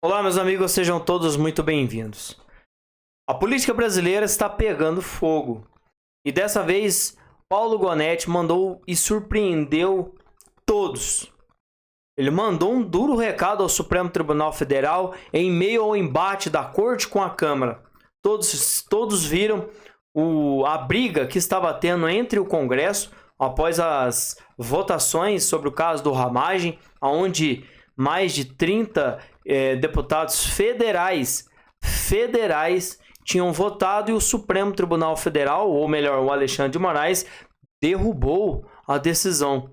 Olá, meus amigos, sejam todos muito bem-vindos. A política brasileira está pegando fogo. E dessa vez, Paulo Gonetti mandou e surpreendeu todos. Ele mandou um duro recado ao Supremo Tribunal Federal em meio ao embate da Corte com a Câmara. Todos viram a briga que estava tendo entre o Congresso após as votações sobre o caso do Ramagem, onde mais de 30 deputados federais tinham votado e o Supremo Tribunal Federal, ou melhor, o Alexandre de Moraes, derrubou a decisão.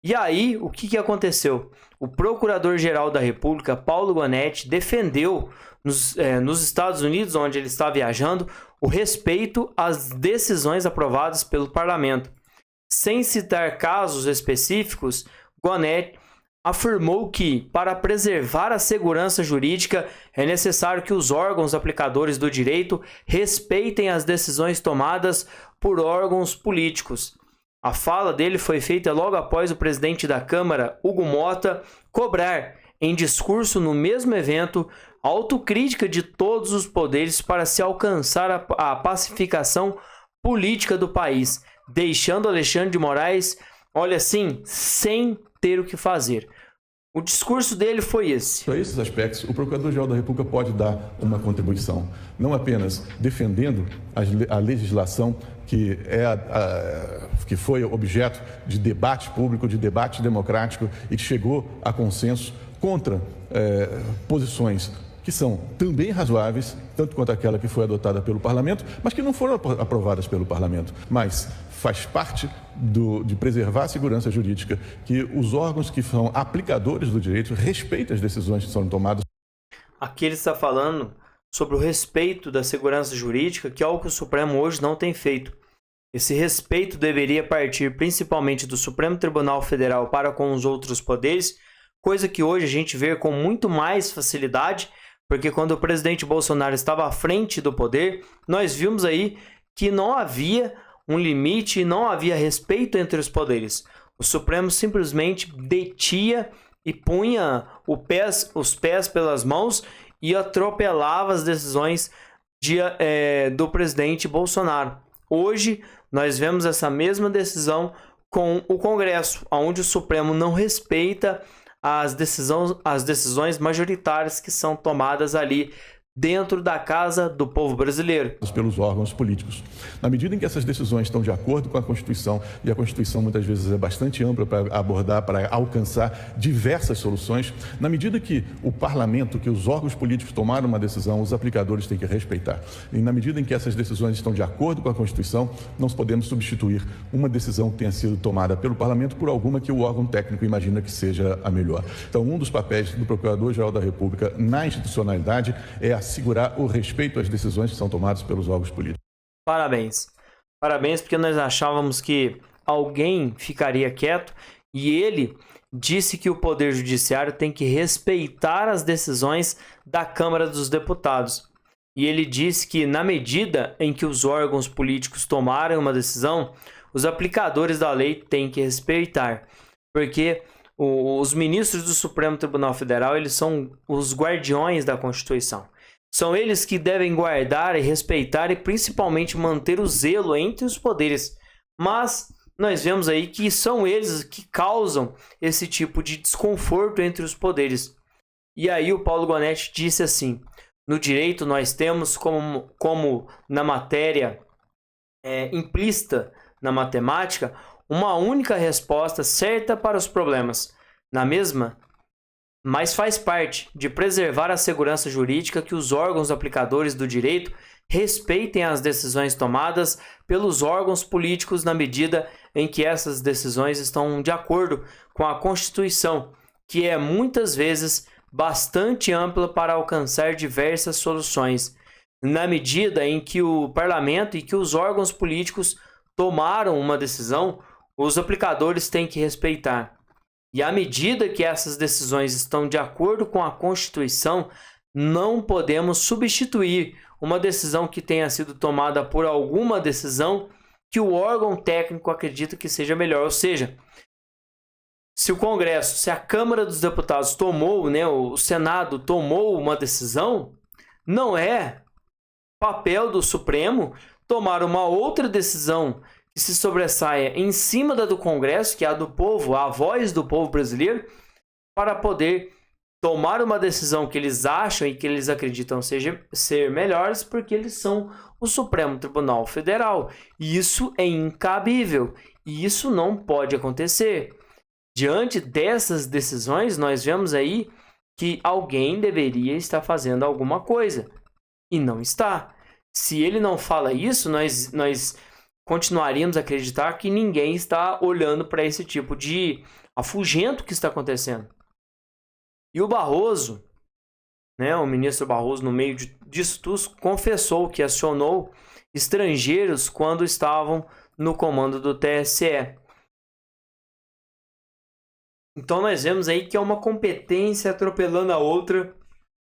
E aí, o que aconteceu? O Procurador-Geral da República, Paulo Gonetti, defendeu nos Estados Unidos, onde ele está viajando, o respeito às decisões aprovadas pelo Parlamento. Sem citar casos específicos, Gonetti afirmou que, para preservar a segurança jurídica, é necessário que os órgãos aplicadores do direito respeitem as decisões tomadas por órgãos políticos. A fala dele foi feita logo após o presidente da Câmara, Hugo Mota, cobrar, em discurso no mesmo evento, a autocrítica de todos os poderes para se alcançar a pacificação política do país, deixando Alexandre de Moraes, olha assim, sem ter o que fazer. O discurso dele foi esse. Para esses aspectos, o Procurador-Geral da República pode dar uma contribuição, não apenas defendendo a legislação que foi objeto de debate público, de debate democrático e que chegou a consenso contra posições que são também razoáveis, tanto quanto aquela que foi adotada pelo Parlamento, mas que não foram aprovadas pelo Parlamento. Mas faz parte de preservar a segurança jurídica, que os órgãos que são aplicadores do direito respeitem as decisões que são tomadas. Aqui ele está falando sobre o respeito da segurança jurídica, que é algo que o Supremo hoje não tem feito. Esse respeito deveria partir principalmente do Supremo Tribunal Federal para com os outros poderes, coisa que hoje a gente vê com muito mais facilidade, porque quando o presidente Bolsonaro estava à frente do poder, nós vimos aí que não havia um limite, não havia respeito entre os poderes. O Supremo simplesmente detinha e punha os pés pelas mãos e atropelava as decisões do presidente Bolsonaro. Hoje, nós vemos essa mesma decisão com o Congresso, onde o Supremo não respeita as decisões majoritárias que são tomadas ali dentro da casa do povo brasileiro. Pelos órgãos políticos. Na medida em que essas decisões estão de acordo com a Constituição, e a Constituição muitas vezes é bastante ampla para abordar, para alcançar diversas soluções, na medida que o parlamento, que os órgãos políticos tomaram uma decisão, os aplicadores têm que respeitar. E na medida em que essas decisões estão de acordo com a Constituição, não podemos substituir uma decisão que tenha sido tomada pelo parlamento por alguma que o órgão técnico imagina que seja a melhor. Então, um dos papéis do Procurador-Geral da República na institucionalidade é assegurar o respeito às decisões que são tomadas pelos órgãos políticos. Parabéns. Parabéns, porque nós achávamos que alguém ficaria quieto e ele disse que o Poder Judiciário tem que respeitar as decisões da Câmara dos Deputados. E ele disse que, na medida em que os órgãos políticos tomarem uma decisão, os aplicadores da lei têm que respeitar. Porque os ministros do Supremo Tribunal Federal, eles são os guardiões da Constituição. São eles que devem guardar e respeitar e principalmente manter o zelo entre os poderes. Mas nós vemos aí que são eles que causam esse tipo de desconforto entre os poderes. E aí o Paulo Gonetti disse assim: no direito nós temos como na matéria implícita na matemática, uma única resposta certa para os problemas. Na mesma, mas faz parte de preservar a segurança jurídica que os órgãos aplicadores do direito respeitem as decisões tomadas pelos órgãos políticos na medida em que essas decisões estão de acordo com a Constituição, que é muitas vezes bastante ampla para alcançar diversas soluções. Na medida em que o parlamento e que os órgãos políticos tomaram uma decisão, os aplicadores têm que respeitar. E à medida que essas decisões estão de acordo com a Constituição, não podemos substituir uma decisão que tenha sido tomada por alguma decisão que o órgão técnico acredita que seja melhor. Ou seja, se o Congresso, se a Câmara dos Deputados tomou, né, o Senado tomou uma decisão, não é papel do Supremo tomar uma outra decisão que se sobressaia em cima da do Congresso, que é a do povo, a voz do povo brasileiro, para poder tomar uma decisão que eles acham e que eles acreditam ser melhores, porque eles são o Supremo Tribunal Federal. E isso é incabível. E isso não pode acontecer. Diante dessas decisões, nós vemos aí que alguém deveria estar fazendo alguma coisa. E não está. Se ele não fala isso, nós continuaríamos a acreditar que ninguém está olhando para esse tipo de afugento que está acontecendo. E o Barroso, né, o ministro Barroso, no meio disso tudo, confessou que acionou estrangeiros quando estavam no comando do TSE. Então nós vemos aí que é uma competência atropelando a outra.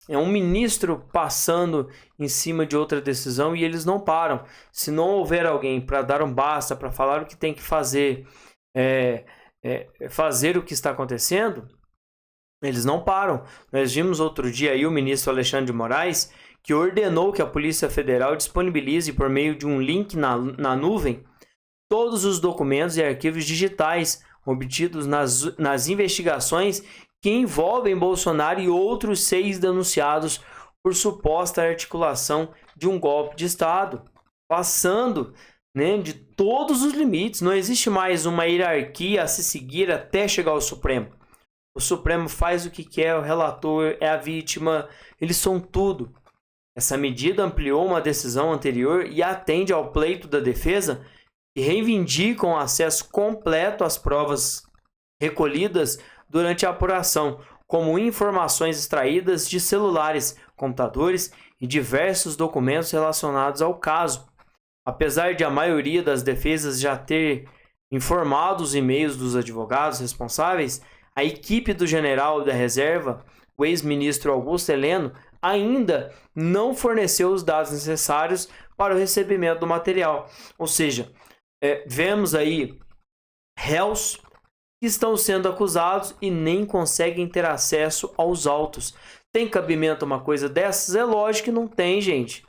É um ministro passando em cima de outra decisão e eles não param. Se não houver alguém para dar um basta, para falar o que tem que fazer, fazer o que está acontecendo, eles não param. Nós vimos outro dia aí o ministro Alexandre de Moraes, que ordenou que a Polícia Federal disponibilize por meio de um link na nuvem todos os documentos e arquivos digitais obtidos nas investigações que envolvem Bolsonaro e outros 6 denunciados por suposta articulação de um golpe de Estado, passando, né, de todos os limites. Não existe mais uma hierarquia a se seguir até chegar ao Supremo. O Supremo faz o que quer, o relator é a vítima, eles são tudo. Essa medida ampliou uma decisão anterior e atende ao pleito da defesa, que reivindicam acesso completo às provas recolhidas durante a apuração, como informações extraídas de celulares, computadores e diversos documentos relacionados ao caso. Apesar de a maioria das defesas já ter informado os e-mails dos advogados responsáveis, a equipe do general da reserva, o ex-ministro Augusto Heleno, ainda não forneceu os dados necessários para o recebimento do material. Ou seja, vemos aí réus que estão sendo acusados e nem conseguem ter acesso aos autos. Tem cabimento uma coisa dessas? É lógico que não tem, gente.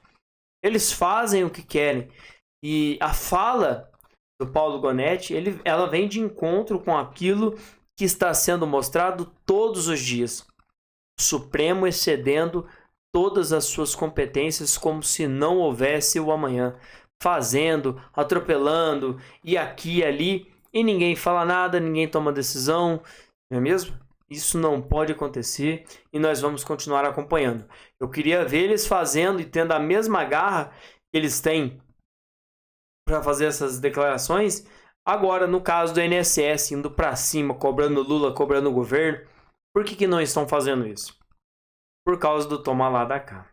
Eles fazem o que querem. E a fala do Paulo Gonetti, ela vem de encontro com aquilo que está sendo mostrado todos os dias. O Supremo excedendo todas as suas competências como se não houvesse o amanhã. Fazendo, atropelando, e aqui e ali, e ninguém fala nada, ninguém toma decisão, não é mesmo? Isso não pode acontecer e nós vamos continuar acompanhando. Eu queria ver eles fazendo e tendo a mesma garra que eles têm para fazer essas declarações, agora no caso do INSS, indo para cima, cobrando Lula, cobrando o governo. Por que não estão fazendo isso? Por causa do toma lá da cá.